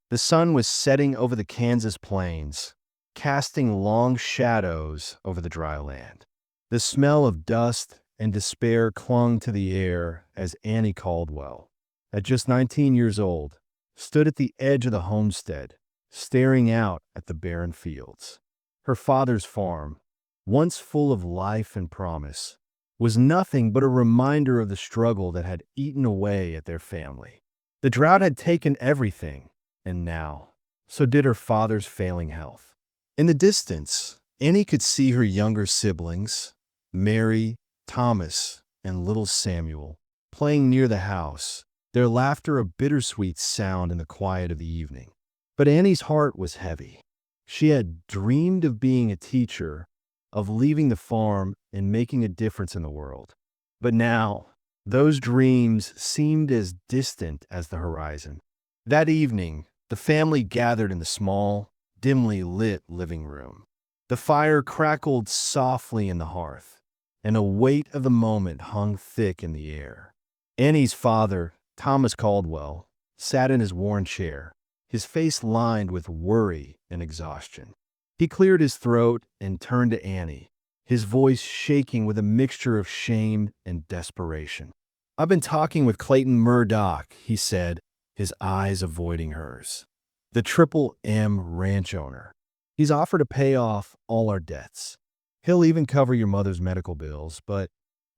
The sun was setting over the Kansas plains, casting long shadows over the dry land. The smell of dust and despair clung to the air as Annie Caldwell, at just 19 years old, stood at the edge of the homestead, staring out at the barren fields. Her father's farm, once full of life and promise, was nothing but a reminder of the struggle that had eaten away at their family. The drought had taken everything, and now, so did her father's failing health. In the distance, Annie could see her younger siblings, Mary, Thomas, and little Samuel, playing near the house, their laughter a bittersweet sound in the quiet of the evening. But Annie's heart was heavy. She had dreamed of being a teacher, of leaving the farm and making a difference in the world. But now, those dreams seemed as distant as the horizon. That evening, the family gathered in the small, dimly lit living room. The fire crackled softly in the hearth, and a weight of the moment hung thick in the air. Annie's father, Thomas Caldwell, sat in his worn chair, his face lined with worry and exhaustion. He cleared his throat and turned to Annie, his voice shaking with a mixture of shame and desperation. "I've been talking with Clayton Murdoch," he said, his eyes avoiding hers. "The Triple M ranch owner. He's offered to pay off all our debts. He'll even cover your mother's medical bills, but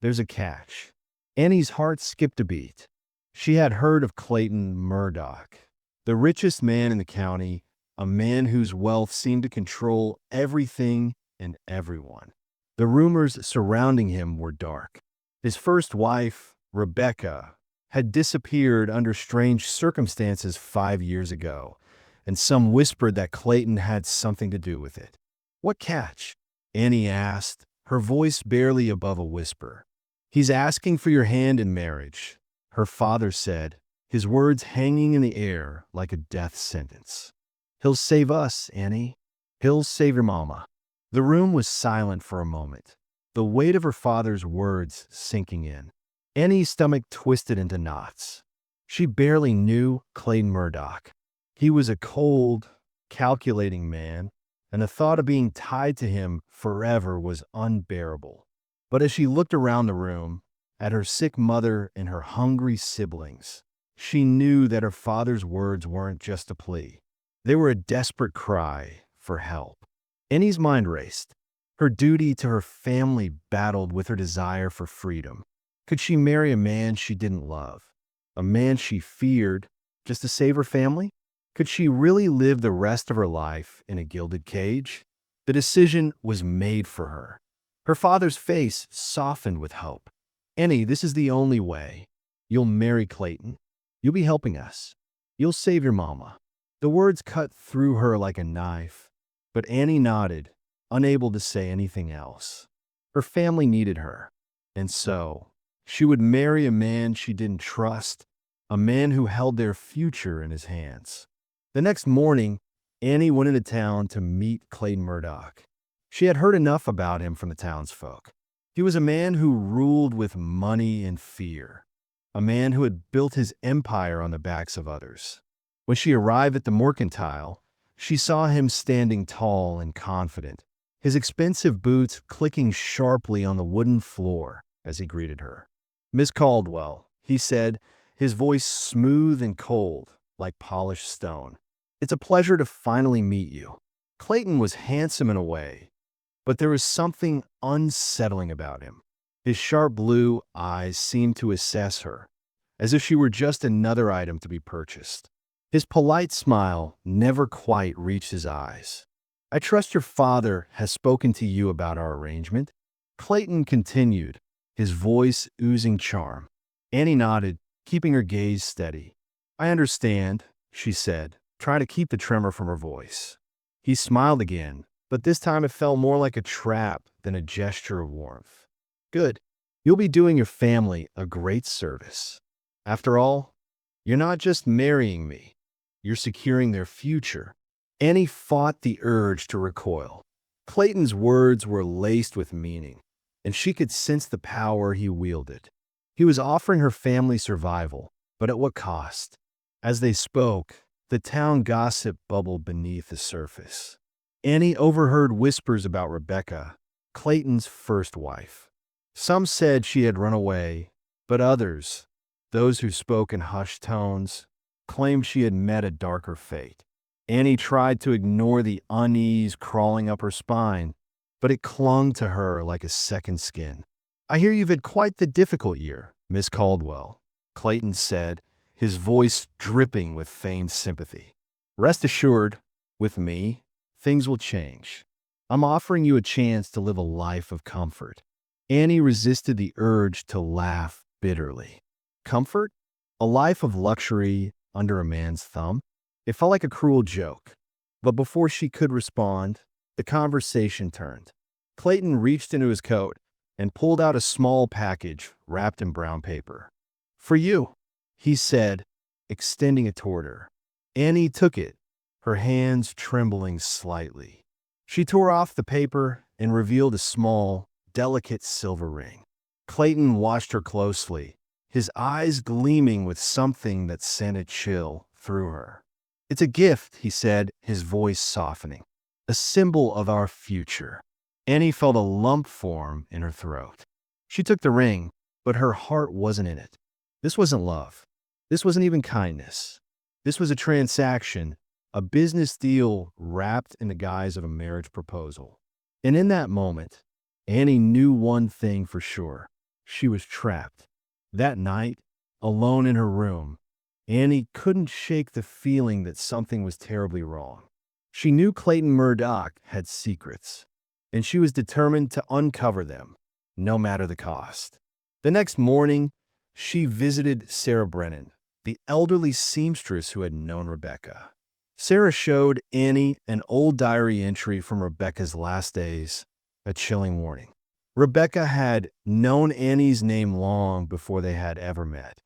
there's a catch." Annie's heart skipped a beat. She had heard of Clayton Murdoch, the richest man in the county, a man whose wealth seemed to control everything and everyone. The rumors surrounding him were dark. His first wife, Rebecca, had disappeared under strange circumstances 5 years ago, and some whispered that Clayton had something to do with it. "What catch?" Annie asked, her voice barely above a whisper. "He's asking for your hand in marriage," her father said, his words hanging in the air like a death sentence. "He'll save us, Annie. He'll save your mama." The room was silent for a moment, the weight of her father's words sinking in. Annie's stomach twisted into knots. She barely knew Clayton Murdoch. He was a cold, calculating man, and the thought of being tied to him forever was unbearable. But as she looked around the room, at her sick mother and her hungry siblings, she knew that her father's words weren't just a plea. They were a desperate cry for help. Annie's mind raced. Her duty to her family battled with her desire for freedom. Could she marry a man she didn't love? A man she feared just to save her family? Could she really live the rest of her life in a gilded cage? The decision was made for her. Her father's face softened with hope. "Annie, this is the only way. You'll marry Clayton. You'll be helping us. You'll save your mama." The words cut through her like a knife, but Annie nodded, unable to say anything else. Her family needed her, and so she would marry a man she didn't trust, a man who held their future in his hands. The next morning, Annie went into town to meet Clayton Murdoch. She had heard enough about him from the townsfolk. He was a man who ruled with money and fear, a man who had built his empire on the backs of others. When she arrived at the mercantile, she saw him standing tall and confident, his expensive boots clicking sharply on the wooden floor as he greeted her. "Miss Caldwell," he said, his voice smooth and cold, like polished stone. "It's a pleasure to finally meet you." Clayton was handsome in a way, but there was something unsettling about him. His sharp blue eyes seemed to assess her, as if she were just another item to be purchased. His polite smile never quite reached his eyes. "I trust your father has spoken to you about our arrangement?" Clayton continued, his voice oozing charm. Annie nodded, keeping her gaze steady. "I understand," she said, trying to keep the tremor from her voice. He smiled again, but this time it felt more like a trap than a gesture of warmth. "Good. You'll be doing your family a great service. After all, you're not just marrying me. You're securing their future." Annie fought the urge to recoil. Clayton's words were laced with meaning, and she could sense the power he wielded. He was offering her family survival, but at what cost? As they spoke, The town gossip bubbled beneath the surface. Annie overheard whispers about Rebecca, Clayton's first wife. Some said she had run away, but others, those who spoke in hushed tones, claimed she had met a darker fate. Annie tried to ignore the unease crawling up her spine, but it clung to her like a second skin. "I hear you've had quite the difficult year, Miss Caldwell," Clayton said, his voice dripping with feigned sympathy. "Rest assured, with me, things will change. I'm offering you a chance to live a life of comfort." Annie resisted the urge to laugh bitterly. Comfort? A life of luxury under a man's thumb? It felt like a cruel joke. But before she could respond, the conversation turned. Clayton reached into his coat and pulled out a small package wrapped in brown paper. "For you," he said, extending it toward her. Annie took it, her hands trembling slightly. She tore off the paper and revealed a small, delicate silver ring. Clayton watched her closely, his eyes gleaming with something that sent a chill through her. "It's a gift," he said, his voice softening. "A symbol of our future." Annie felt a lump form in her throat. She took the ring, but her heart wasn't in it. This wasn't love. This wasn't even kindness. This was a transaction, a business deal wrapped in the guise of a marriage proposal. And in that moment, Annie knew one thing for sure. She was trapped. That night, alone in her room, Annie couldn't shake the feeling that something was terribly wrong. She knew Clayton Murdoch had secrets, and she was determined to uncover them, no matter the cost. The next morning, she visited Sarah Brennan, the elderly seamstress who had known Rebecca. Sarah showed Annie an old diary entry from Rebecca's last days, a chilling warning. Rebecca had known Annie's name long before they had ever met,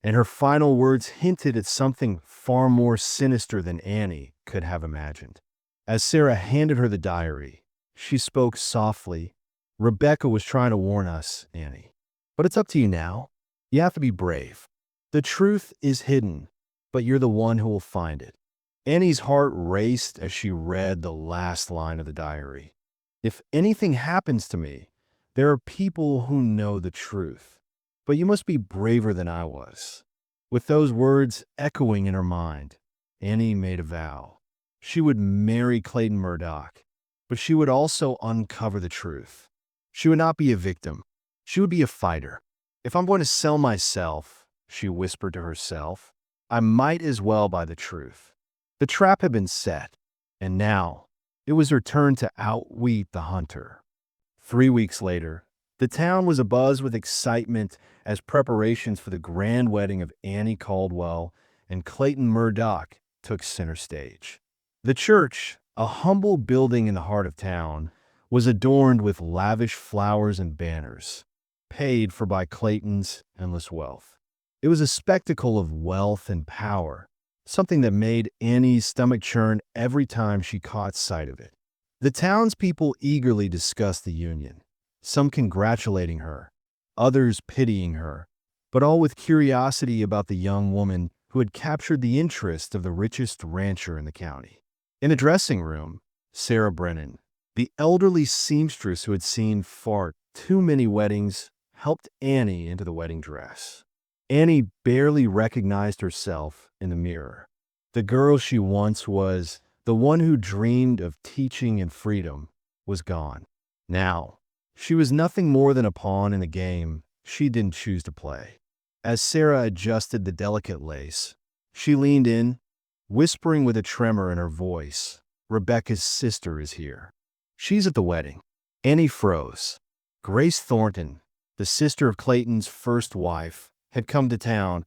and her final words hinted at something far more sinister than Annie could have imagined. As Sarah handed her the diary, she spoke softly. "Rebecca was trying to warn us, Annie. But it's up to you now. You have to be brave. The truth is hidden, but you're the one who will find it." Annie's heart raced as she read the last line of the diary. "If anything happens to me, there are people who know the truth, but you must be braver than I was." With those words echoing in her mind, Annie made a vow. She would marry Clayton Murdoch, but she would also uncover the truth. She would not be a victim. She would be a fighter. "If I'm going to sell myself," she whispered to herself, "I might as well buy the truth." The trap had been set, and now it was her turn to outwit the hunter. 3 weeks later, the town was abuzz with excitement as preparations for the grand wedding of Annie Caldwell and Clayton Murdoch took center stage. The church, a humble building in the heart of town, was adorned with lavish flowers and banners, paid for by Clayton's endless wealth. It was a spectacle of wealth and power, something that made Annie's stomach churn every time she caught sight of it. The townspeople eagerly discussed the union, some congratulating her, others pitying her, but all with curiosity about the young woman who had captured the interest of the richest rancher in the county. In the dressing room, Sarah Brennan, the elderly seamstress who had seen far too many weddings, helped Annie into the wedding dress. Annie barely recognized herself in the mirror. The girl she once was, the one who dreamed of teaching and freedom, was gone. Now, she was nothing more than a pawn in a game she didn't choose to play. As Sarah adjusted the delicate lace, she leaned in, whispering with a tremor in her voice, "Rebecca's sister is here. She's at the wedding." Annie froze. Grace Thornton, the sister of Clayton's first wife, had come to town,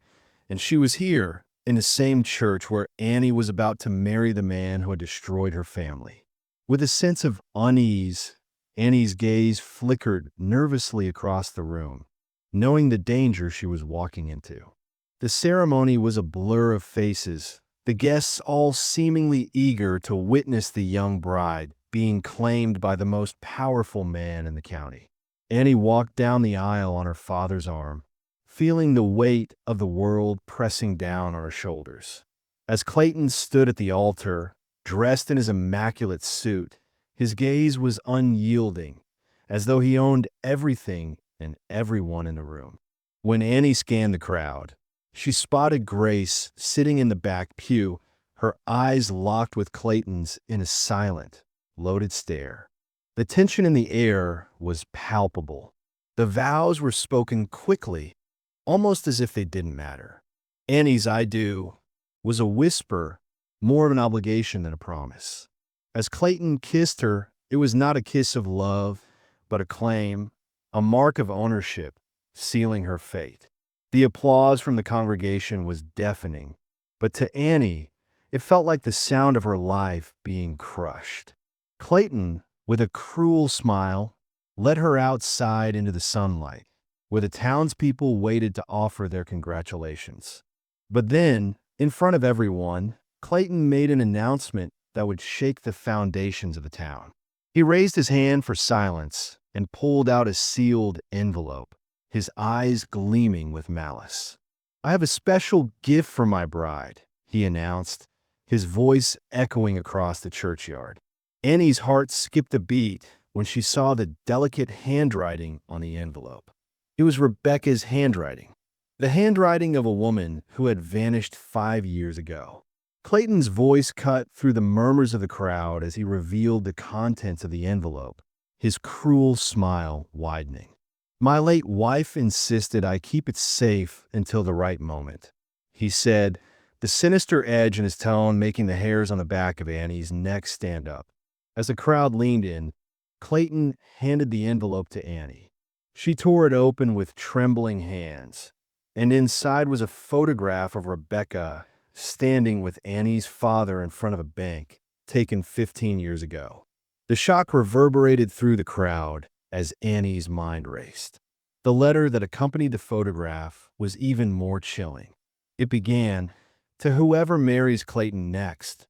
and she was here in the same church where Annie was about to marry the man who had destroyed her family. With a sense of unease, Annie's gaze flickered nervously across the room, knowing the danger she was walking into. The ceremony was a blur of faces, the guests all seemingly eager to witness the young bride being claimed by the most powerful man in the county. Annie walked down the aisle on her father's arm, feeling the weight of the world pressing down on her shoulders. As Clayton stood at the altar, dressed in his immaculate suit, his gaze was unyielding, as though he owned everything and everyone in the room. When Annie scanned the crowd, she spotted Grace sitting in the back pew, her eyes locked with Clayton's in a silent, loaded stare. The tension in the air was palpable. The vows were spoken quickly, almost as if they didn't matter. Annie's "I do" was a whisper, more of an obligation than a promise. As Clayton kissed her, it was not a kiss of love, but a claim, a mark of ownership, sealing her fate. The applause from the congregation was deafening, but to Annie, it felt like the sound of her life being crushed. Clayton, with a cruel smile, led her outside into the sunlight, where the townspeople waited to offer their congratulations. But then, in front of everyone, Clayton made an announcement that would shake the foundations of the town. He raised his hand for silence and pulled out a sealed envelope, his eyes gleaming with malice. "I have a special gift for my bride," he announced, his voice echoing across the churchyard. Annie's heart skipped a beat when she saw the delicate handwriting on the envelope. It was Rebecca's handwriting, the handwriting of a woman who had vanished 5 years ago. Clayton's voice cut through the murmurs of the crowd as he revealed the contents of the envelope, his cruel smile widening. "My late wife insisted I keep it safe until the right moment," he said, the sinister edge in his tone making the hairs on the back of Annie's neck stand up. As the crowd leaned in, Clayton handed the envelope to Annie. She tore it open with trembling hands, and inside was a photograph of Rebecca standing with Annie's father in front of a bank, taken 15 years ago. The shock reverberated through the crowd as Annie's mind raced. The letter that accompanied the photograph was even more chilling. It began, "To whoever marries Clayton next,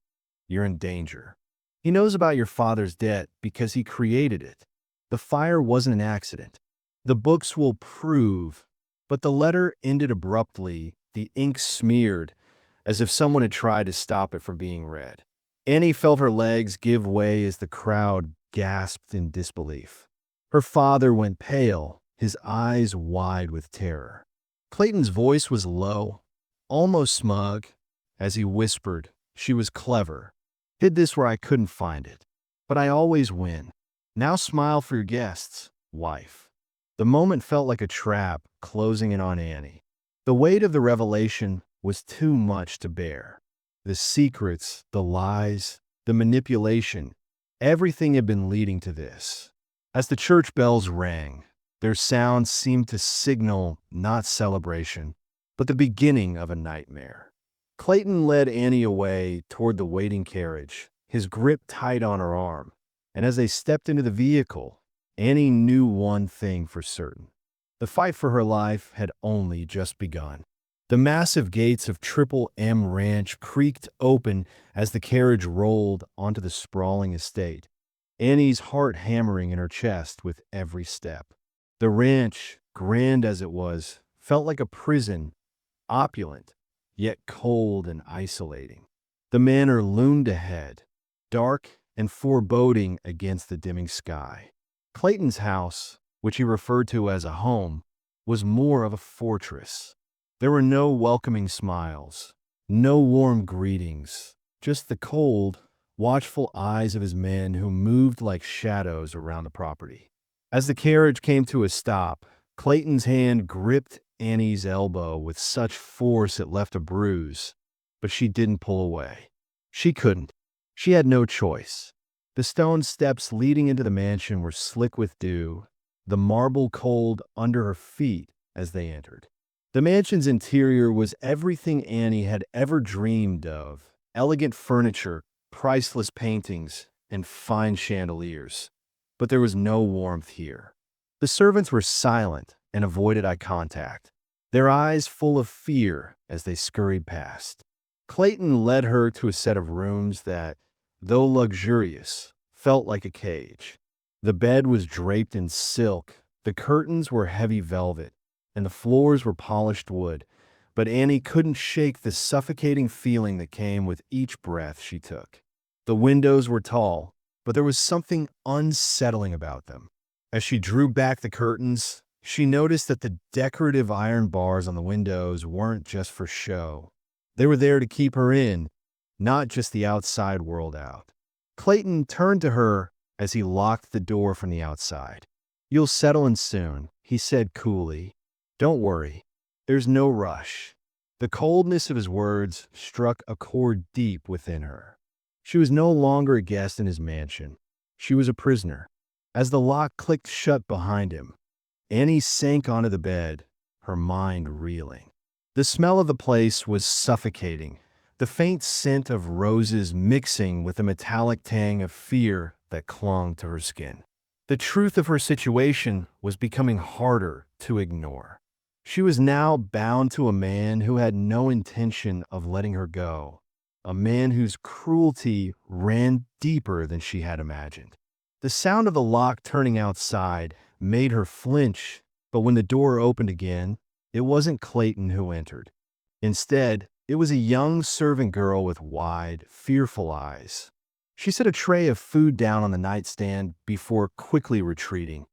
you're in danger. He knows about your father's debt because he created it. The fire wasn't an accident. The books will prove." But the letter ended abruptly, the ink smeared, as if someone had tried to stop it from being read. Annie felt her legs give way as the crowd gasped in disbelief. Her father went pale, his eyes wide with terror. Clayton's voice was low, almost smug, as he whispered, "She was clever. Hid this where I couldn't find it. But I always win. Now smile for your guests, wife." The moment felt like a trap closing in on Annie. The weight of the revelation was too much to bear. The secrets, the lies, the manipulation, everything had been leading to this. As the church bells rang, their sound seemed to signal not celebration, but the beginning of a nightmare. Clayton led Annie away toward the waiting carriage, his grip tight on her arm, and as they stepped into the vehicle, Annie knew one thing for certain. The fight for her life had only just begun. The massive gates of Triple M Ranch creaked open as the carriage rolled onto the sprawling estate, Annie's heart hammering in her chest with every step. The ranch, grand as it was, felt like a prison, opulent, yet cold and isolating. The manor loomed ahead, dark and foreboding against the dimming sky. Clayton's house, which he referred to as a home, was more of a fortress. There were no welcoming smiles, no warm greetings, just the cold, watchful eyes of his men who moved like shadows around the property. As the carriage came to a stop, Clayton's hand gripped Annie's elbow with such force it left a bruise, but she didn't pull away. She couldn't. She had no choice. The stone steps leading into the mansion were slick with dew, the marble cold under her feet as they entered. The mansion's interior was everything Annie had ever dreamed of: elegant furniture, priceless paintings, and fine chandeliers. But there was no warmth here. The servants were silent and avoided eye contact, their eyes full of fear as they scurried past. Clayton led her to a set of rooms that, though luxurious, felt like a cage. The bed was draped in silk, the curtains were heavy velvet, and the floors were polished wood, but Annie couldn't shake the suffocating feeling that came with each breath she took. The windows were tall, but there was something unsettling about them. As she drew back the curtains, she noticed that the decorative iron bars on the windows weren't just for show. They were there to keep her in, not just the outside world out. Clayton turned to her as he locked the door from the outside. "You'll settle in soon," he said coolly. "Don't worry. There's no rush." The coldness of his words struck a chord deep within her. She was no longer a guest in his mansion. She was a prisoner. As the lock clicked shut behind him, Annie sank onto the bed, her mind reeling. The smell of the place was suffocating, the faint scent of roses mixing with the metallic tang of fear that clung to her skin. The truth of her situation was becoming harder to ignore. She was now bound to a man who had no intention of letting her go, a man whose cruelty ran deeper than she had imagined. The sound of the lock turning outside made her flinch, but when the door opened again, it wasn't Clayton who entered. Instead, it was a young servant girl with wide, fearful eyes. She set a tray of food down on the nightstand before quickly retreating,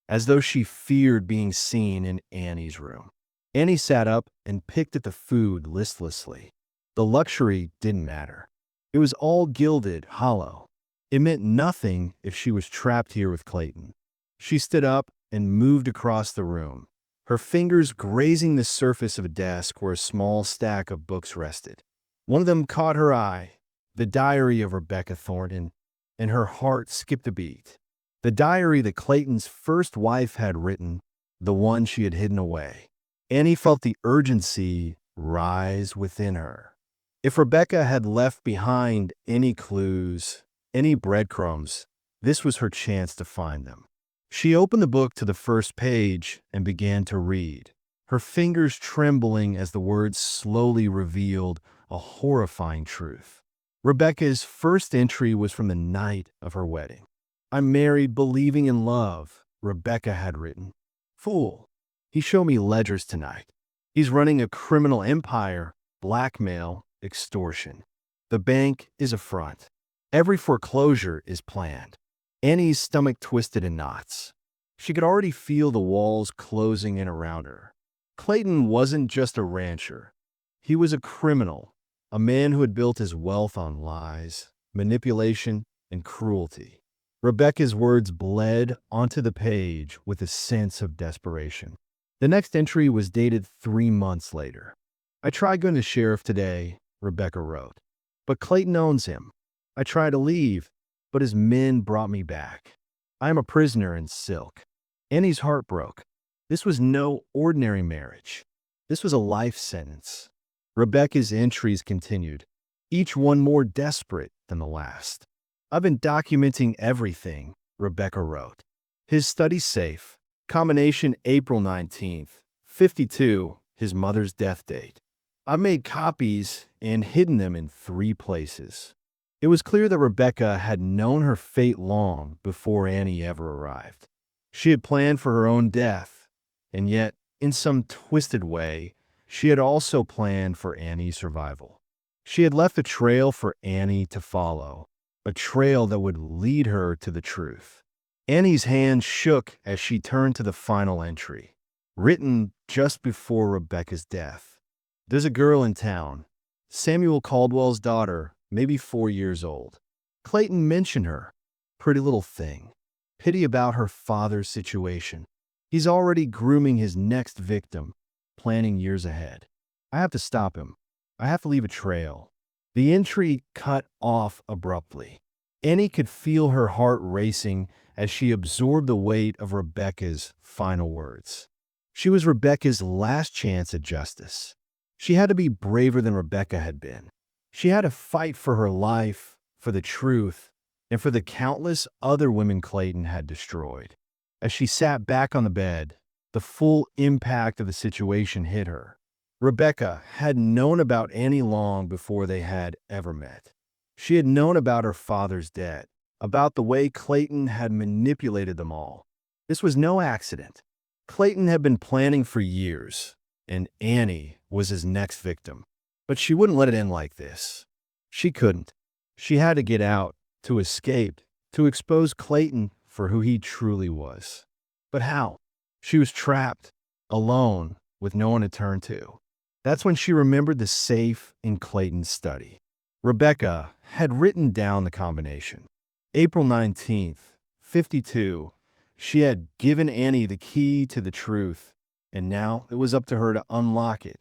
as though she feared being seen in Annie's room. Annie sat up and picked at the food listlessly. The luxury didn't matter. It was all gilded, hollow. It meant nothing if she was trapped here with Clayton. She stood up and moved across the room, her fingers grazing the surface of a desk where a small stack of books rested. One of them caught her eye, the diary of Rebecca Thornton, and her heart skipped a beat. The diary that Clayton's first wife had written, the one she had hidden away. Annie felt the urgency rise within her. If Rebecca had left behind any clues, any breadcrumbs, this was her chance to find them. She opened the book to the first page and began to read, her fingers trembling as the words slowly revealed a horrifying truth. Rebecca's first entry was from the night of her wedding. "I'm married believing in love," Rebecca had written. "Fool. He showed me ledgers tonight. He's running a criminal empire, blackmail, extortion. The bank is a front. Every foreclosure is planned." Annie's stomach twisted in knots. She could already feel the walls closing in around her. Clayton wasn't just a rancher. He was a criminal, a man who had built his wealth on lies, manipulation, and cruelty. Rebecca's words bled onto the page with a sense of desperation. The next entry was dated 3 months later. "I tried going to sheriff today," Rebecca wrote, "but Clayton owns him. I tried to leave, but his men brought me back. I am a prisoner in silk." Annie's heart broke. This was no ordinary marriage. This was a life sentence. Rebecca's entries continued, each one more desperate than the last. "I've been documenting everything," Rebecca wrote. "His study safe. Combination April 19th, 52, his mother's death date. I've made copies and hidden them in 3 places." It was clear that Rebecca had known her fate long before Annie ever arrived. She had planned for her own death, and yet, in some twisted way, she had also planned for Annie's survival. She had left a trail for Annie to follow, a trail that would lead her to the truth. Annie's hand shook as she turned to the final entry, written just before Rebecca's death. "There's a girl in town, Samuel Caldwell's daughter, maybe 4 years old. Clayton mentioned her. Pretty little thing. Pity about her father's situation. He's already grooming his next victim, planning years ahead. I have to stop him. I have to leave a trail." The entry cut off abruptly. Annie could feel her heart racing as she absorbed the weight of Rebecca's final words. She was Rebecca's last chance at justice. She had to be braver than Rebecca had been. She had to fight for her life, for the truth, and for the countless other women Clayton had destroyed. As she sat back on the bed, the full impact of the situation hit her. Rebecca had known about Annie long before they had ever met. She had known about her father's debt, about the way Clayton had manipulated them all. This was no accident. Clayton had been planning for years, and Annie was his next victim. But she wouldn't let it end like this. She couldn't. She had to get out, to escape, to expose Clayton for who he truly was. But how? She was trapped, alone, with no one to turn to. That's when she remembered the safe in Clayton's study. Rebecca had written down the combination. April 19th, 52. She had given Annie the key to the truth, and now it was up to her to unlock it.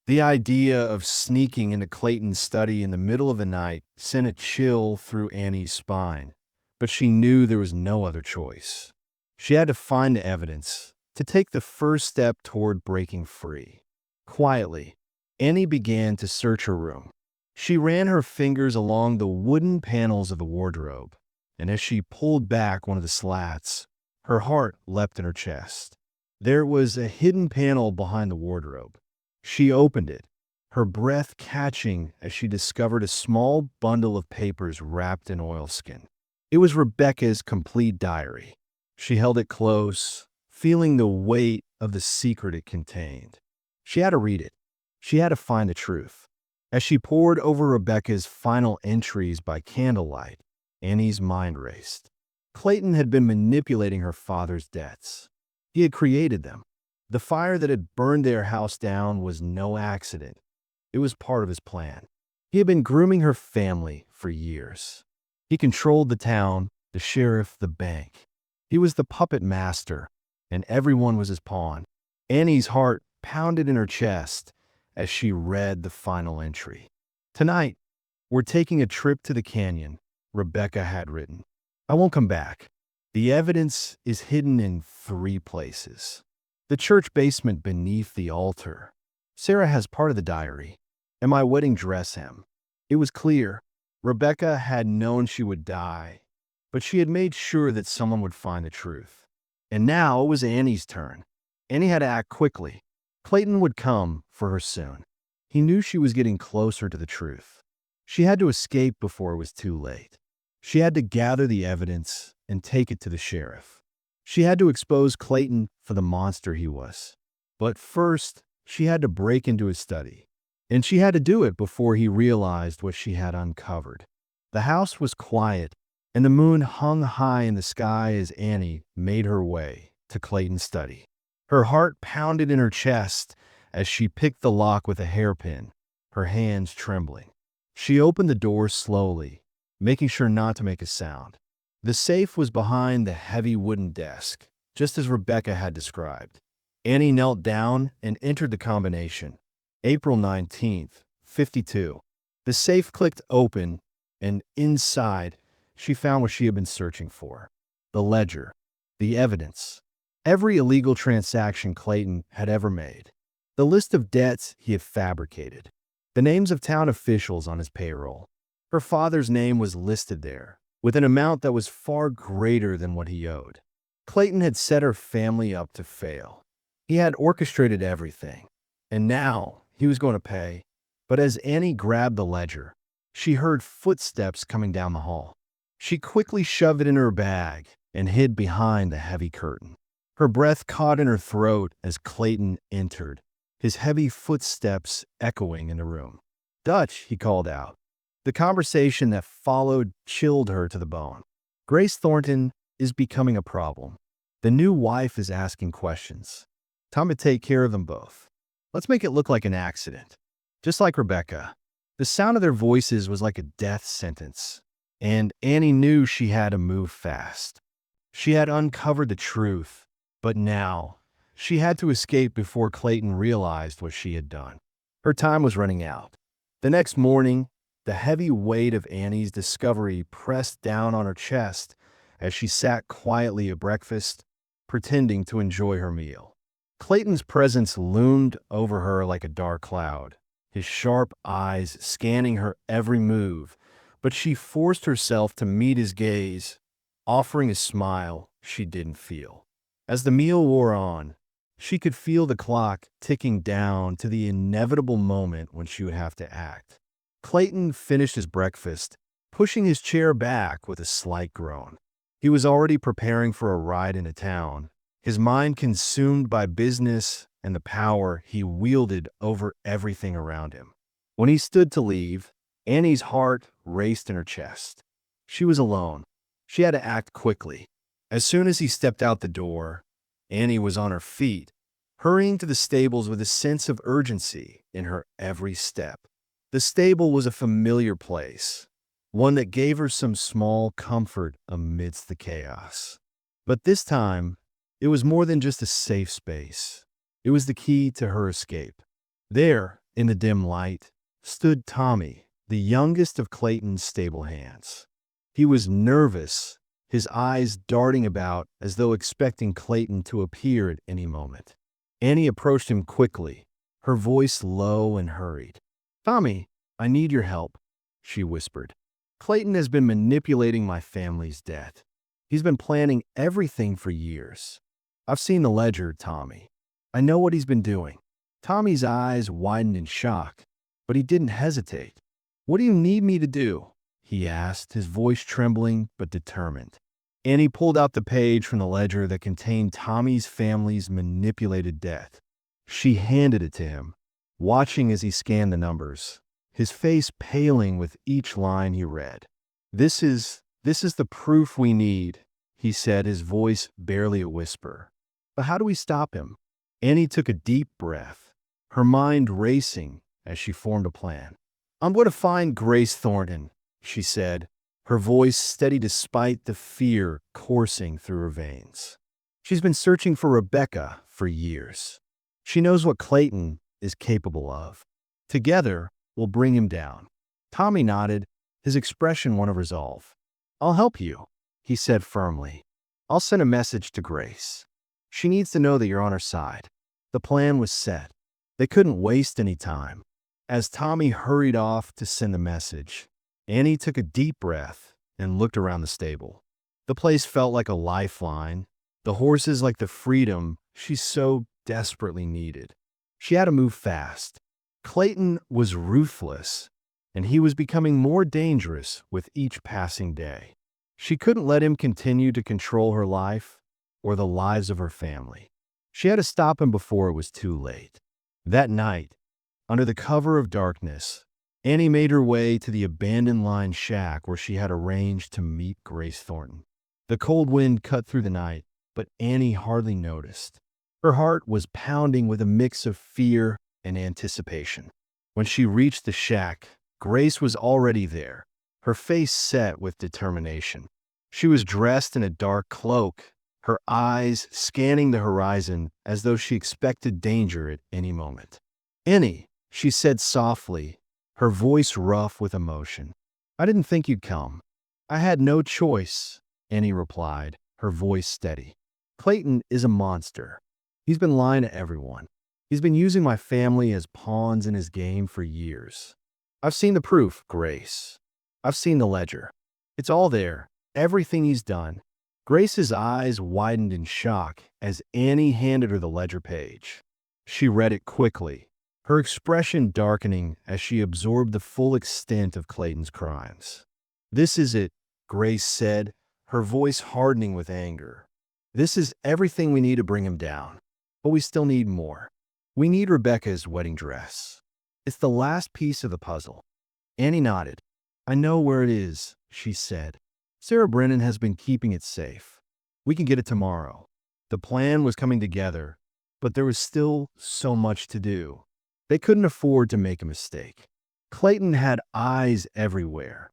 The idea of sneaking into Clayton's study in the middle of the night sent a chill through Annie's spine, but she knew there was no other choice. She had to find the evidence, to take the first step toward breaking free. Quietly, Annie began to search her room. She ran her fingers along the wooden panels of the wardrobe, and as she pulled back one of the slats, her heart leapt in her chest. There was a hidden panel behind the wardrobe. She opened it, her breath catching as she discovered a small bundle of papers wrapped in oilskin. It was Rebecca's complete diary. She held it close, feeling the weight of the secret it contained. She had to read it. She had to find the truth. As she pored over Rebecca's final entries by candlelight, Annie's mind raced. Clayton had been manipulating her father's debts. He had created them. The fire that had burned their house down was no accident. It was part of his plan. He had been grooming her family for years. He controlled the town, the sheriff, the bank. He was the puppet master, and everyone was his pawn. Annie's heart pounded in her chest as she read the final entry. Tonight, we're taking a trip to the canyon, Rebecca had written. I won't come back. The evidence is hidden in 3 places. The church basement beneath the altar. Sarah has part of the diary, and my wedding dress hem. It was clear. Rebecca had known she would die, but she had made sure that someone would find the truth. And now it was Annie's turn. Annie had to act quickly. Clayton would come for her soon. He knew she was getting closer to the truth. She had to escape before it was too late. She had to gather the evidence and take it to the sheriff. She had to expose Clayton for the monster he was. But first, she had to break into his study. And she had to do it before he realized what she had uncovered. The house was quiet, and the moon hung high in the sky as Annie made her way to Clayton's study. Her heart pounded in her chest as she picked the lock with a hairpin, her hands trembling. She opened the door slowly, making sure not to make a sound. The safe was behind the heavy wooden desk, just as Rebecca had described. Annie knelt down and entered the combination. April 19th, 52. The safe clicked open, and inside, she found what she had been searching for. The ledger, the evidence, every illegal transaction Clayton had ever made, the list of debts he had fabricated, the names of town officials on his payroll. Her father's name was listed there, with an amount that was far greater than what he owed. Clayton had set her family up to fail. He had orchestrated everything, and now he was going to pay. But as Annie grabbed the ledger, she heard footsteps coming down the hall. She quickly shoved it in her bag and hid behind the heavy curtain. Her breath caught in her throat as Clayton entered, his heavy footsteps echoing in the room. "Dutch," he called out. The conversation that followed chilled her to the bone. Grace Thornton is becoming a problem. The new wife is asking questions. Time to take care of them both. Let's make it look like an accident. Just like Rebecca. The sound of their voices was like a death sentence, and Annie knew she had to move fast. She had uncovered the truth, but now she had to escape before Clayton realized what she had done. Her time was running out. The next morning, the heavy weight of Annie's discovery pressed down on her chest as she sat quietly at breakfast, pretending to enjoy her meal. Clayton's presence loomed over her like a dark cloud, his sharp eyes scanning her every move, but she forced herself to meet his gaze, offering a smile she didn't feel. As the meal wore on, she could feel the clock ticking down to the inevitable moment when she would have to act. Clayton finished his breakfast, pushing his chair back with a slight groan. He was already preparing for a ride into town, his mind consumed by business and the power he wielded over everything around him. When he stood to leave, Annie's heart raced in her chest. She was alone. She had to act quickly. As soon as he stepped out the door, Annie was on her feet, hurrying to the stables with a sense of urgency in her every step. The stable was a familiar place, one that gave her some small comfort amidst the chaos. But this time, it was more than just a safe space. It was the key to her escape. There, in the dim light, stood Tommy, the youngest of Clayton's stable hands. He was nervous, his eyes darting about as though expecting Clayton to appear at any moment. Annie approached him quickly, her voice low and hurried. "Tommy, I need your help," she whispered. "Clayton has been manipulating my family's debt. He's been planning everything for years. I've seen the ledger, Tommy. I know what he's been doing." Tommy's eyes widened in shock, but he didn't hesitate. "What do you need me to do?" he asked, his voice trembling but determined. Annie pulled out the page from the ledger that contained Tommy's family's manipulated debt. She handed it to him, watching as he scanned the numbers, his face paling with each line he read. This is the proof we need," he said, his voice barely a whisper. "But how do we stop him?" Annie took a deep breath, her mind racing as she formed a plan. "I'm going to find Grace Thornton," she said, her voice steady despite the fear coursing through her veins. "She's been searching for Rebecca for years. She knows what Clayton is capable of. Together, we'll bring him down." Tommy nodded, his expression one of resolve. "I'll help you," he said firmly. "I'll send a message to Grace. She needs to know that you're on her side." The plan was set. They couldn't waste any time. As Tommy hurried off to send the message, Annie took a deep breath and looked around the stable. The place felt like a lifeline, the horses like the freedom she so desperately needed. She had to move fast. Clayton was ruthless, and he was becoming more dangerous with each passing day. She couldn't let him continue to control her life or the lives of her family. She had to stop him before it was too late. That night, under the cover of darkness, Annie made her way to the abandoned line shack where she had arranged to meet Grace Thornton. The cold wind cut through the night, but Annie hardly noticed. Her heart was pounding with a mix of fear and anticipation. When she reached the shack, Grace was already there, her face set with determination. She was dressed in a dark cloak, her eyes scanning the horizon as though she expected danger at any moment. "Annie," she said softly, her voice rough with emotion. "I didn't think you'd come." "I had no choice," Annie replied, her voice steady. "Clayton is a monster. He's been lying to everyone. He's been using my family as pawns in his game for years. I've seen the proof, Grace. I've seen the ledger. It's all there, everything he's done." Grace's eyes widened in shock as Annie handed her the ledger page. She read it quickly, her expression darkening as she absorbed the full extent of Clayton's crimes. "This is it," Grace said, her voice hardening with anger. "This is everything we need to bring him down. But we still need more. We need Rebecca's wedding dress. It's the last piece of the puzzle." Annie nodded. "I know where it is," she said. "Sarah Brennan has been keeping it safe. We can get it tomorrow." The plan was coming together, but there was still so much to do. They couldn't afford to make a mistake. Clayton had eyes everywhere,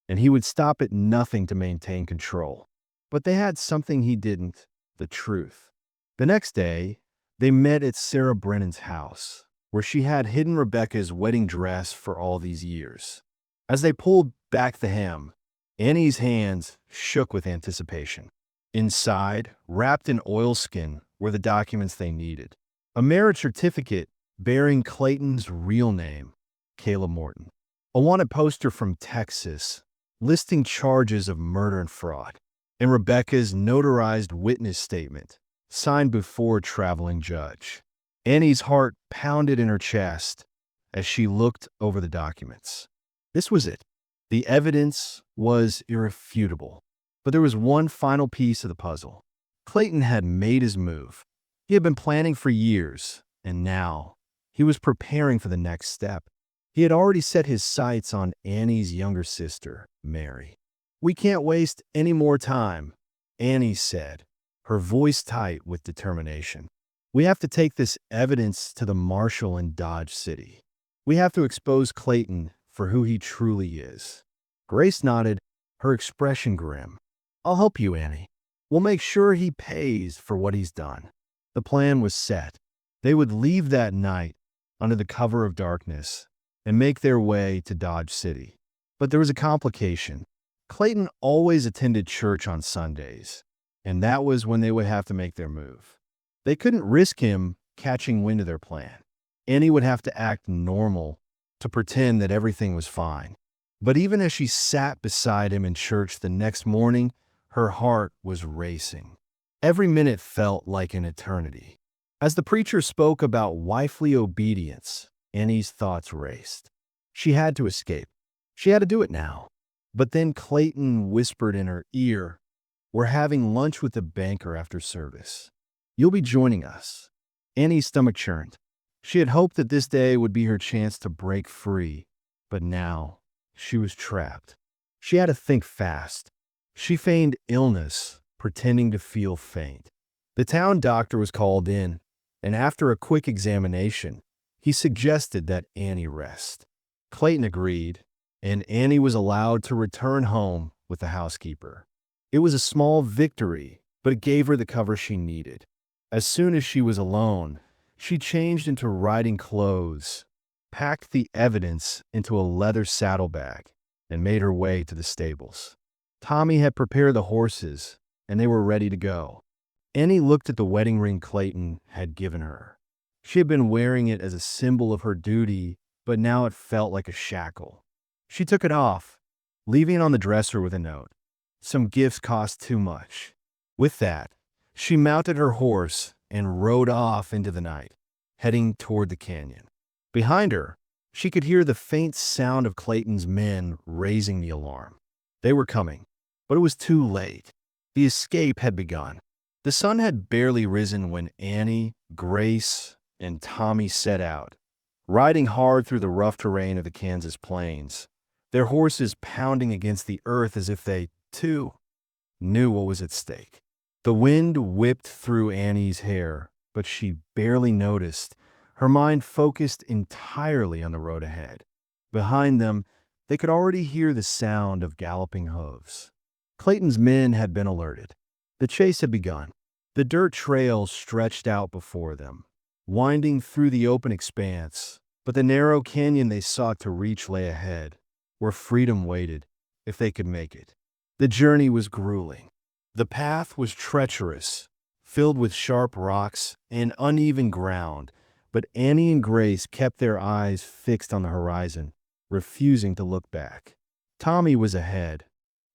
and he would stop at nothing to maintain control. But they had something he didn't, the truth. The next day, they met at Sarah Brennan's house, where she had hidden Rebecca's wedding dress for all these years. As they pulled back the hem, Annie's hands shook with anticipation. Inside, wrapped in oilskin, were the documents they needed. A marriage certificate bearing Clayton's real name, Kayla Morton. A wanted poster from Texas, listing charges of murder and fraud. And Rebecca's notarized witness statement, signed before a traveling judge. Annie's heart pounded in her chest as she looked over the documents. This was it. The evidence was irrefutable. But there was one final piece of the puzzle. Clayton had made his move. He had been planning for years, and now he was preparing for the next step. He had already set his sights on Annie's younger sister, Mary. "We can't waste any more time," Annie said, her voice tight with determination. "We have to take this evidence to the marshal in Dodge City. We have to expose Clayton for who he truly is." Grace nodded, her expression grim. "I'll help you, Annie. We'll make sure he pays for what he's done." The plan was set. They would leave that night under the cover of darkness and make their way to Dodge City. But there was a complication. Clayton always attended church on Sundays, and that was when they would have to make their move. They couldn't risk him catching wind of their plan. Annie would have to act normal to pretend that everything was fine. But even as she sat beside him in church the next morning, her heart was racing. Every minute felt like an eternity. As the preacher spoke about wifely obedience, Annie's thoughts raced. She had to escape. She had to do it now. But then Clayton whispered in her ear, "We're having lunch with the banker after service. You'll be joining us." Annie's stomach churned. She had hoped that this day would be her chance to break free, but now she was trapped. She had to think fast. She feigned illness, pretending to feel faint. The town doctor was called in, and after a quick examination, he suggested that Annie rest. Clayton agreed, and Annie was allowed to return home with the housekeeper. It was a small victory, but it gave her the cover she needed. As soon as she was alone, she changed into riding clothes, packed the evidence into a leather saddlebag, and made her way to the stables. Tommy had prepared the horses, and they were ready to go. Annie looked at the wedding ring Clayton had given her. She had been wearing it as a symbol of her duty, but now it felt like a shackle. She took it off, leaving it on the dresser with a note. Some gifts cost too much. With that, she mounted her horse and rode off into the night, heading toward the canyon. Behind her, she could hear the faint sound of Clayton's men raising the alarm. They were coming, but it was too late. The escape had begun. The sun had barely risen when Annie, Grace, and Tommy set out, riding hard through the rough terrain of the Kansas plains, their horses pounding against the earth as if they, too, knew what was at stake. The wind whipped through Annie's hair, but she barely noticed, her mind focused entirely on the road ahead. Behind them, they could already hear the sound of galloping hooves. Clayton's men had been alerted. The chase had begun. The dirt trail stretched out before them, winding through the open expanse, but the narrow canyon they sought to reach lay ahead, where freedom waited, if they could make it. The journey was grueling. The path was treacherous, filled with sharp rocks and uneven ground, but Annie and Grace kept their eyes fixed on the horizon, refusing to look back. Tommy was ahead,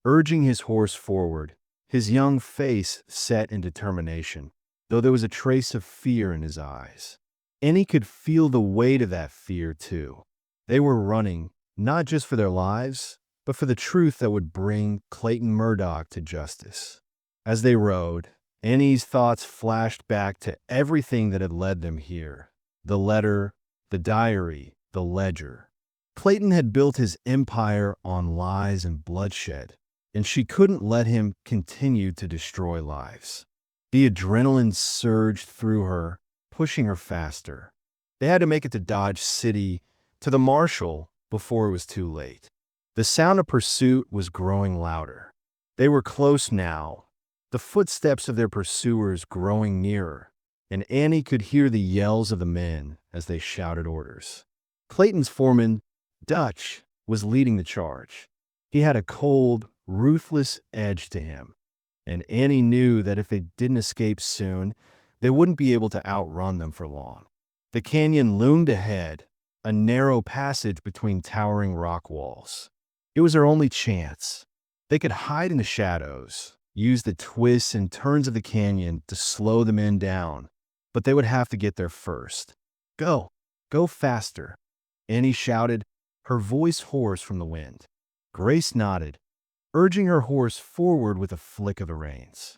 urging his horse forward, his young face set in determination, though there was a trace of fear in his eyes. Annie could feel the weight of that fear, too. They were running, not just for their lives, but for the truth that would bring Clayton Murdoch to justice. As they rode, Annie's thoughts flashed back to everything that had led them here. The letter, the diary, the ledger. Clayton had built his empire on lies and bloodshed, and she couldn't let him continue to destroy lives. The adrenaline surged through her, pushing her faster. They had to make it to Dodge City, to the marshal, before it was too late. The sound of pursuit was growing louder. They were close now, the footsteps of their pursuers growing nearer, and Annie could hear the yells of the men as they shouted orders. Clayton's foreman, Dutch, was leading the charge. He had a cold, ruthless edge to him, and Annie knew that if they didn't escape soon, they wouldn't be able to outrun them for long. The canyon loomed ahead, a narrow passage between towering rock walls. It was their only chance. They could hide in the shadows, use the twists and turns of the canyon to slow the men down, but they would have to get there first. "Go! Go faster!" Annie shouted, her voice hoarse from the wind. Grace nodded, urging her horse forward with a flick of the reins.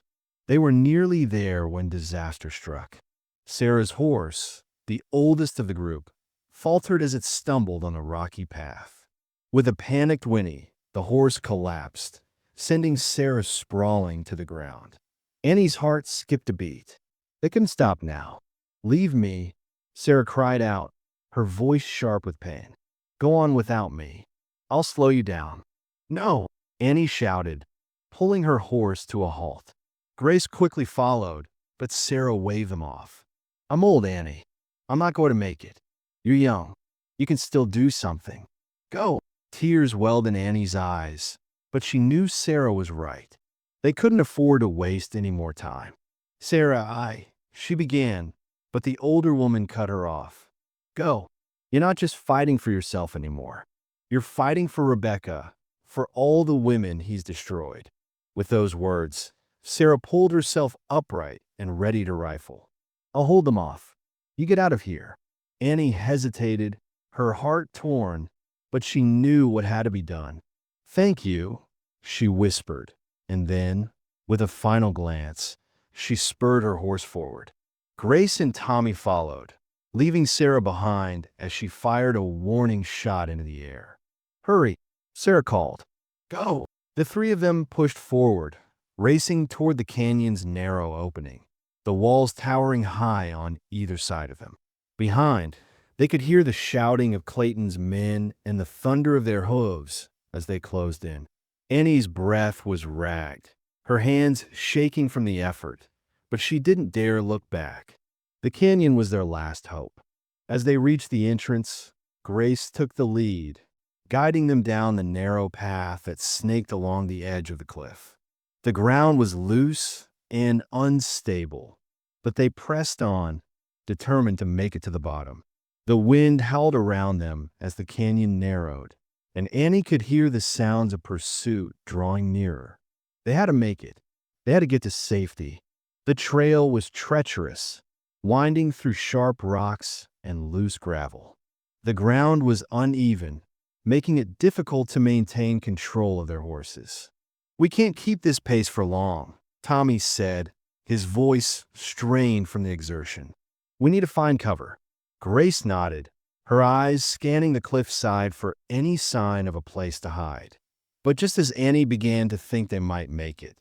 They were nearly there when disaster struck. Sarah's horse, the oldest of the group, faltered as it stumbled on a rocky path. With a panicked whinny, the horse collapsed, sending Sarah sprawling to the ground. Annie's heart skipped a beat. They couldn't stop now. "Leave me," Sarah cried out, her voice sharp with pain. "Go on without me. I'll slow you down." "No," Annie shouted, pulling her horse to a halt. Grace quickly followed, but Sarah waved them off. "I'm old, Annie. I'm not going to make it. You're young. You can still do something. Go." Tears welled in Annie's eyes, but she knew Sarah was right. They couldn't afford to waste any more time. "Sarah, she began, but the older woman cut her off. "Go. You're not just fighting for yourself anymore. You're fighting for Rebecca, for all the women he's destroyed." With those words, Sarah pulled herself upright and ready to rifle. "I'll hold them off. You get out of here." Annie hesitated, her heart torn, but she knew what had to be done. "Thank you," she whispered, and then, with a final glance, she spurred her horse forward. Grace and Tommy followed, leaving Sarah behind as she fired a warning shot into the air. "Hurry," Sarah called. "Go." The three of them pushed forward, racing toward the canyon's narrow opening, the walls towering high on either side of them. Behind, they could hear the shouting of Clayton's men and the thunder of their hooves as they closed in. Annie's breath was ragged, her hands shaking from the effort, but she didn't dare look back. The canyon was their last hope. As they reached the entrance, Grace took the lead, guiding them down the narrow path that snaked along the edge of the cliff. The ground was loose and unstable, but they pressed on, determined to make it to the bottom. The wind howled around them as the canyon narrowed, and Annie could hear the sounds of pursuit drawing nearer. They had to make it. They had to get to safety. The trail was treacherous, winding through sharp rocks and loose gravel. The ground was uneven, making it difficult to maintain control of their horses. "We can't keep this pace for long," Tommy said, his voice strained from the exertion. "We need to find cover." Grace nodded, her eyes scanning the cliffside for any sign of a place to hide. But just as Annie began to think they might make it,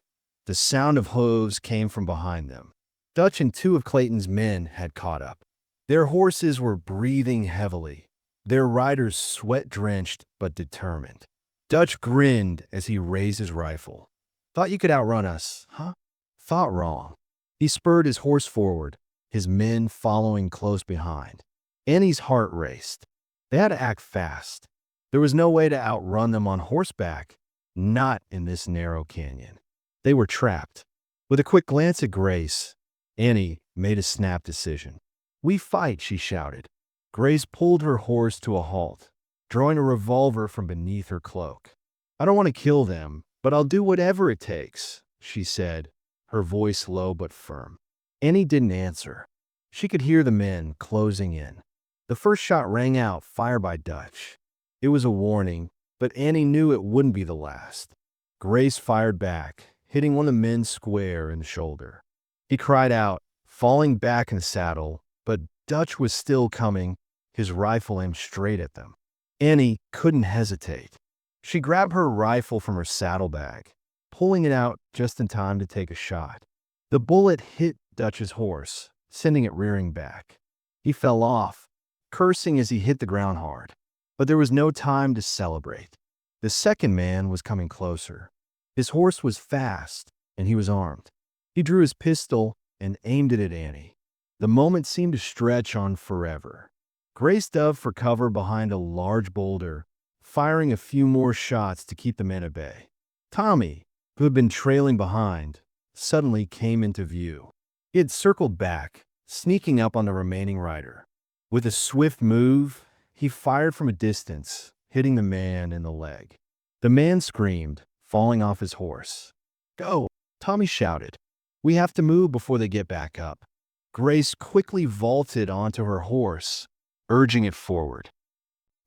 the sound of hooves came from behind them. Dutch and two of Clayton's men had caught up. Their horses were breathing heavily, their riders sweat-drenched but determined. Dutch grinned as he raised his rifle. "Thought you could outrun us, huh?" "Thought wrong." He spurred his horse forward, his men following close behind. Annie's heart raced. They had to act fast. There was no way to outrun them on horseback, not in this narrow canyon. They were trapped. With a quick glance at Grace, Annie made a snap decision. "We fight," she shouted. Grace pulled her horse to a halt, drawing a revolver from beneath her cloak. "I don't want to kill them, but I'll do whatever it takes," she said, her voice low but firm. Annie didn't answer. She could hear the men closing in. The first shot rang out, fired by Dutch. It was a warning, but Annie knew it wouldn't be the last. Grace fired back, hitting one of the men square in the shoulder. He cried out, falling back in the saddle, but Dutch was still coming, his rifle aimed straight at them. Annie couldn't hesitate. She grabbed her rifle from her saddlebag, pulling it out just in time to take a shot. The bullet hit Dutch's horse, sending it rearing back. He fell off, cursing as he hit the ground hard. But there was no time to celebrate. The second man was coming closer. His horse was fast, and he was armed. He drew his pistol and aimed it at Annie. The moment seemed to stretch on forever. Grace dove for cover behind a large boulder, firing a few more shots to keep the men at bay. Tommy, who had been trailing behind, suddenly came into view. He had circled back, sneaking up on the remaining rider. With a swift move, he fired from a distance, hitting the man in the leg. The man screamed, falling off his horse. "Go!" Tommy shouted. "We have to move before they get back up." Grace quickly vaulted onto her horse, urging it forward.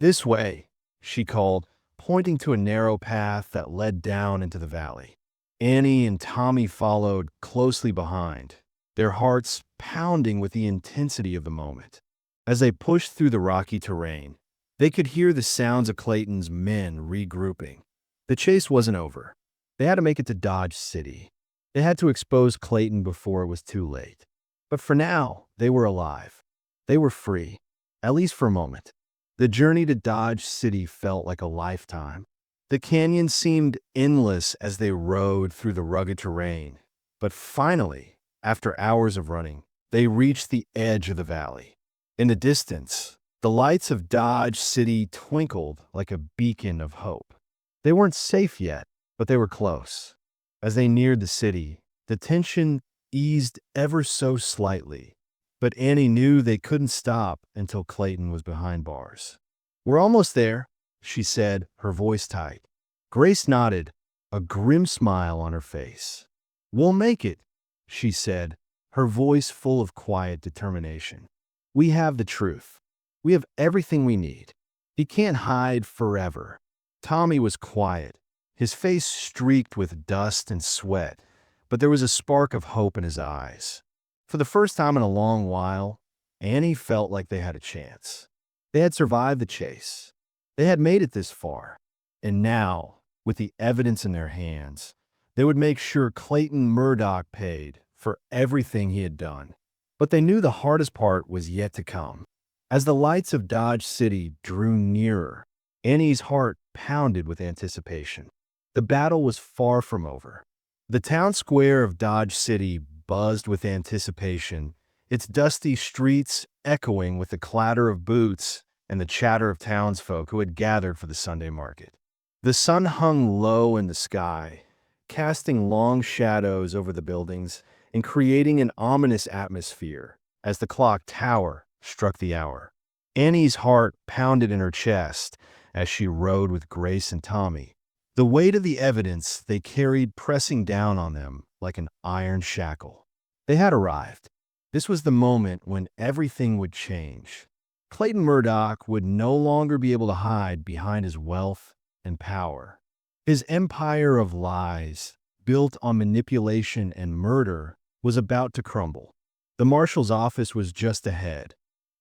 "This way," she called, pointing to a narrow path that led down into the valley. Annie and Tommy followed closely behind, their hearts pounding with the intensity of the moment. As they pushed through the rocky terrain, they could hear the sounds of Clayton's men regrouping. The chase wasn't over. They had to make it to Dodge City. They had to expose Clayton before it was too late. But for now, they were alive. They were free, at least for a moment. The journey to Dodge City felt like a lifetime. The canyon seemed endless as they rode through the rugged terrain. But finally, after hours of running, they reached the edge of the valley. In the distance, the lights of Dodge City twinkled like a beacon of hope. They weren't safe yet, but they were close. As they neared the city, the tension eased ever so slightly. But Annie knew they couldn't stop until Clayton was behind bars. "We're almost there," she said, her voice tight. Grace nodded, a grim smile on her face. "We'll make it," she said, her voice full of quiet determination. "We have the truth. We have everything we need. He can't hide forever." Tommy was quiet, his face streaked with dust and sweat, but there was a spark of hope in his eyes. For the first time in a long while, Annie felt like they had a chance. They had survived the chase. They had made it this far. And now, with the evidence in their hands, they would make sure Clayton Murdoch paid for everything he had done. But they knew the hardest part was yet to come. As the lights of Dodge City drew nearer, Annie's heart pounded with anticipation. The battle was far from over. The town square of Dodge City buzzed with anticipation, its dusty streets echoing with the clatter of boots and the chatter of townsfolk who had gathered for the Sunday market. The sun hung low in the sky, casting long shadows over the buildings and creating an ominous atmosphere as the clock tower struck the hour. Annie's heart pounded in her chest as she rode with Grace and Tommy, the weight of the evidence they carried pressing down on them like an iron shackle. They had arrived. This was the moment when everything would change. Clayton Murdoch would no longer be able to hide behind his wealth and power. His empire of lies, built on manipulation and murder, was about to crumble. The marshal's office was just ahead,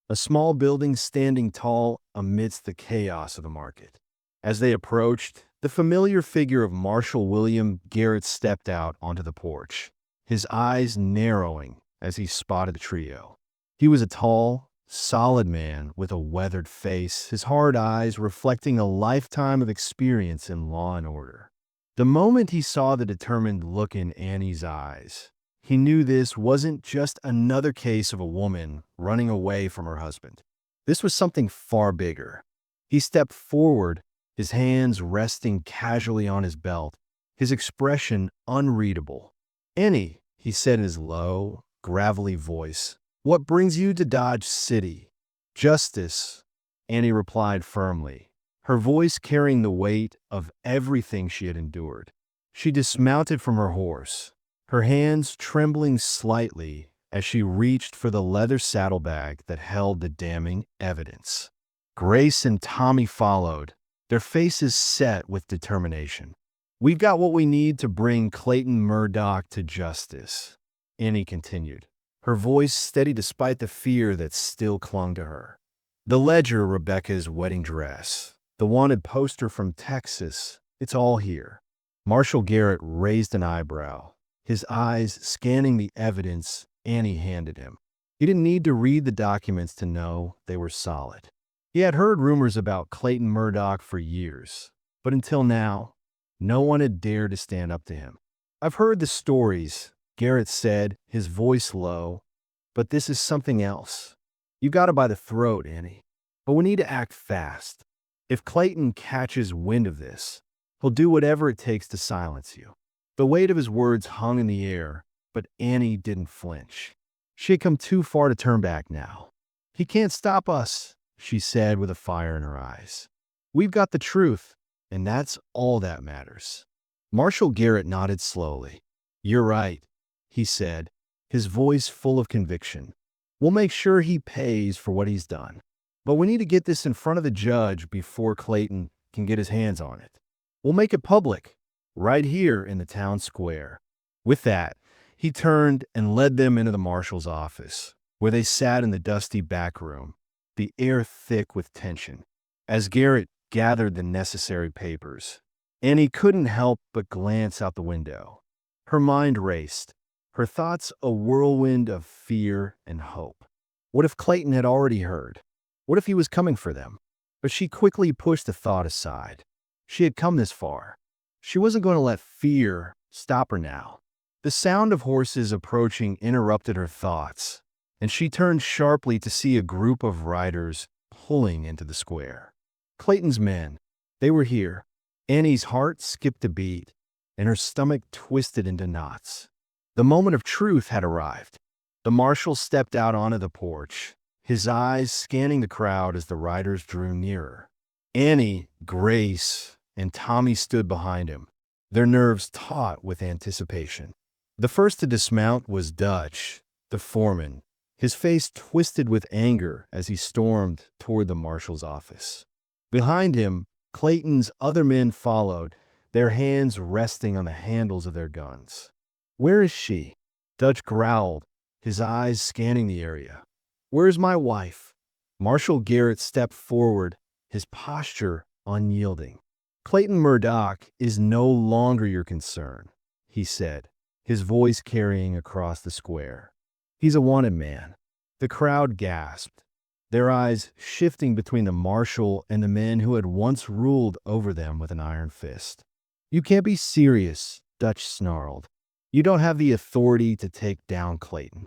a small building standing tall amidst the chaos of the market. As they approached, the familiar figure of Marshal William Garrett stepped out onto the porch, his eyes narrowing as he spotted the trio. He was a tall, solid man with a weathered face, his hard eyes reflecting a lifetime of experience in law and order. The moment he saw the determined look in Annie's eyes, he knew this wasn't just another case of a woman running away from her husband. This was something far bigger. He stepped forward, his hands resting casually on his belt, his expression unreadable. "Annie," he said in his low, gravelly voice, "what brings you to Dodge City?" "Justice," Annie replied firmly, her voice carrying the weight of everything she had endured. She dismounted from her horse, her hands trembling slightly as she reached for the leather saddlebag that held the damning evidence. Grace and Tommy followed, their faces set with determination. "We've got what we need to bring Clayton Murdoch to justice," Annie continued, her voice steady despite the fear that still clung to her. "The ledger, Rebecca's wedding dress, the wanted poster from Texas, it's all here." Marshal Garrett raised an eyebrow, his eyes scanning the evidence Annie handed him. He didn't need to read the documents to know they were solid. He had heard rumors about Clayton Murdoch for years, but until now, no one had dared to stand up to him. "I've heard the stories," Garrett said, his voice low, "but this is something else. You've got it by the throat, Annie. But we need to act fast. If Clayton catches wind of this, he'll do whatever it takes to silence you." The weight of his words hung in the air, but Annie didn't flinch. She had come too far to turn back now. "He can't stop us," she said with a fire in her eyes. "We've got the truth, and that's all that matters." Marshal Garrett nodded slowly. "You're right," he said, his voice full of conviction. "We'll make sure he pays for what he's done. But we need to get this in front of the judge before Clayton can get his hands on it. We'll make it public. right here in the town square. With that, he turned and led them into the marshal's office, where they sat in the dusty back room, the air thick with tension. As Garrett gathered the necessary papers, Annie couldn't help but glance out the window. Her mind raced, her thoughts a whirlwind of fear and hope. What if Clayton had already heard? What if he was coming for them? But she quickly pushed the thought aside. She had come this far. She wasn't going to let fear stop her now. The sound of horses approaching interrupted her thoughts, and she turned sharply to see a group of riders pulling into the square. Clayton's men. They were here. Annie's heart skipped a beat, and her stomach twisted into knots. The moment of truth had arrived. The marshal stepped out onto the porch, his eyes scanning the crowd as the riders drew nearer. Annie, Grace, and Tommy stood behind him, their nerves taut with anticipation. The first to dismount was Dutch, the foreman, his face twisted with anger as he stormed toward the marshal's office. Behind him, Clayton's other men followed, their hands resting on the handles of their guns. "Where is she?" Dutch growled, his eyes scanning the area. "Where's my wife?" Marshal Garrett stepped forward, his posture unyielding. "Clayton Murdoch is no longer your concern," he said, his voice carrying across the square. "He's a wanted man." The crowd gasped, their eyes shifting between the marshal and the men who had once ruled over them with an iron fist. "You can't be serious," Dutch snarled. "You don't have the authority to take down Clayton."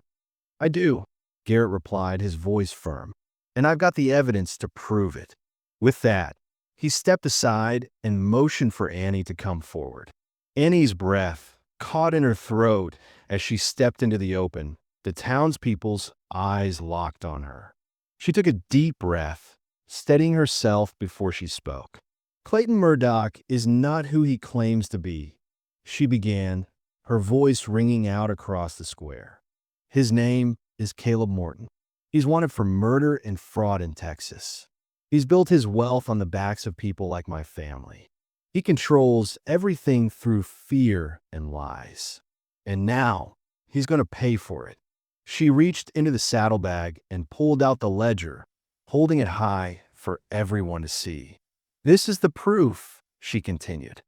"I do," Garrett replied, his voice firm, "and I've got the evidence to prove it." With that, he stepped aside and motioned for Annie to come forward. Annie's breath caught in her throat as she stepped into the open, the townspeople's eyes locked on her. She took a deep breath, steadying herself before she spoke. "Clayton Murdoch is not who he claims to be," she began, her voice ringing out across the square. "His name is Caleb Morton. He's wanted for murder and fraud in Texas. He's built his wealth on the backs of people like my family. He controls everything through fear and lies. And now, he's going to pay for it." She reached into the saddlebag and pulled out the ledger, holding it high for everyone to see. "This is the proof," she continued.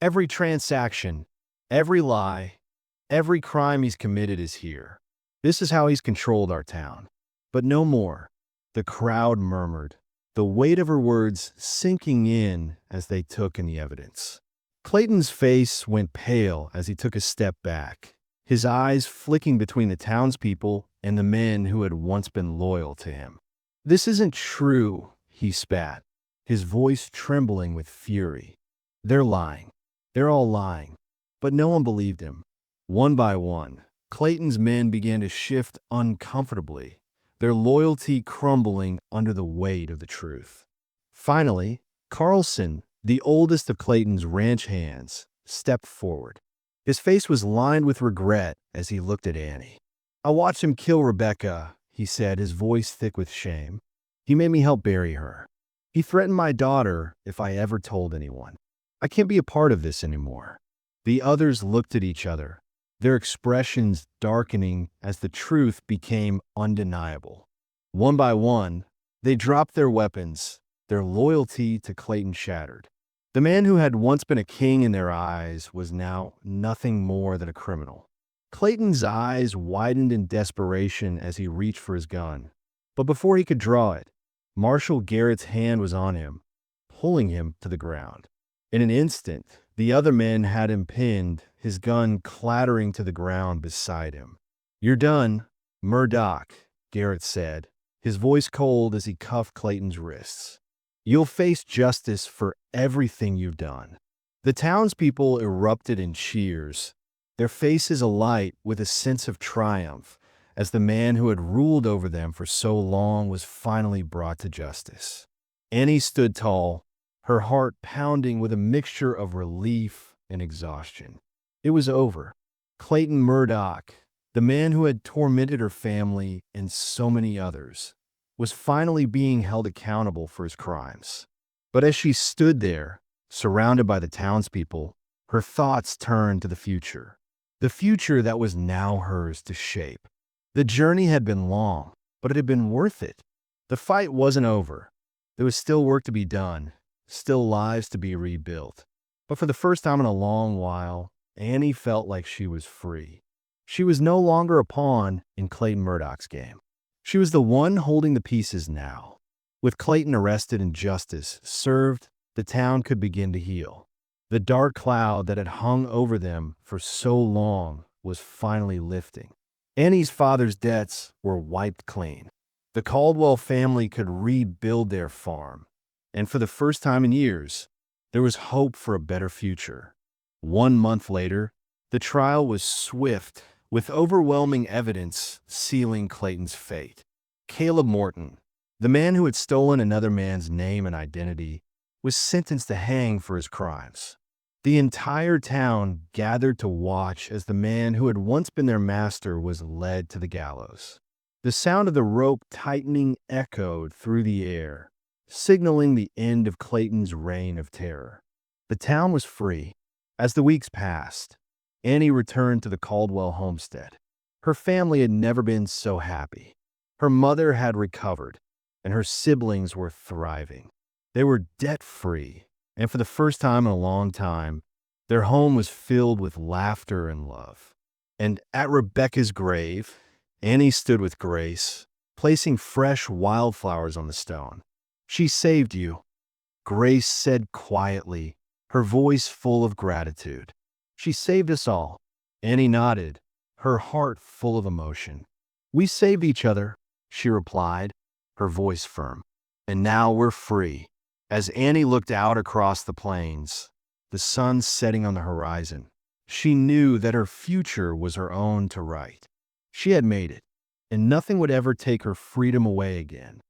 "Every transaction, every lie, every crime he's committed is here. This is how he's controlled our town." But no more. The crowd murmured, the weight of her words sinking in as they took in the evidence. Clayton's face went pale as he took a step back, his eyes flicking between the townspeople and the men who had once been loyal to him. "This isn't true," he spat, his voice trembling with fury. "They're lying. They're all lying." But no one believed him. One by one, Clayton's men began to shift uncomfortably, their loyalty crumbling under the weight of the truth. Finally, Carlson, the oldest of Clayton's ranch hands, stepped forward. His face was lined with regret as he looked at Annie. "I watched him kill Rebecca," he said, his voice thick with shame. "He made me help bury her. He threatened my daughter if I ever told anyone. I can't be a part of this anymore." The others looked at each other, their expressions darkening as the truth became undeniable. One by one, they dropped their weapons, their loyalty to Clayton shattered. The man who had once been a king in their eyes was now nothing more than a criminal. Clayton's eyes widened in desperation as he reached for his gun. But before he could draw it, Marshal Garrett's hand was on him, pulling him to the ground. In an instant, the other men had him pinned, his gun clattering to the ground beside him. "You're done, Murdoch," Garrett said, his voice cold as he cuffed Clayton's wrists. "You'll face justice for everything you've done." The townspeople erupted in cheers, their faces alight with a sense of triumph as the man who had ruled over them for so long was finally brought to justice. Annie stood tall, her heart pounding with a mixture of relief and exhaustion. It was over. Clayton Murdoch, the man who had tormented her family and so many others, was finally being held accountable for his crimes. But as she stood there, surrounded by the townspeople, Her thoughts turned to the future that was now hers to shape. The journey had been long, but it had been worth it. The fight wasn't over. There was still work to be done, still lives to be rebuilt. But for the first time in a long while, Annie felt like she was free. She was no longer a pawn in Clayton Murdoch's game. She was the one holding the pieces now. With Clayton arrested and justice served, the town could begin to heal. The dark cloud that had hung over them for so long was finally lifting. Annie's father's debts were wiped clean. The Caldwell family could rebuild their farm. And for the first time in years, there was hope for a better future. 1 month later, the trial was swift, with overwhelming evidence sealing Clayton's fate. Caleb Morton, the man who had stolen another man's name and identity, was sentenced to hang for his crimes. The entire town gathered to watch as the man who had once been their master was led to the gallows. The sound of the rope tightening echoed through the air, signaling the end of Clayton's reign of terror. The town was free. As the weeks passed, Annie returned to the Caldwell homestead. Her family had never been so happy. Her mother had recovered, and her siblings were thriving. They were debt-free, and for the first time in a long time, their home was filled with laughter and love. And at Rebecca's grave, Annie stood with Grace, placing fresh wildflowers on the stone. "She saved you," Grace said quietly, her voice full of gratitude. "She saved us all." Annie nodded, her heart full of emotion. "We saved each other," she replied, her voice firm. "And now we're free." As Annie looked out across the plains, the sun setting on the horizon, she knew that her future was her own to write. She had made it, and nothing would ever take her freedom away again.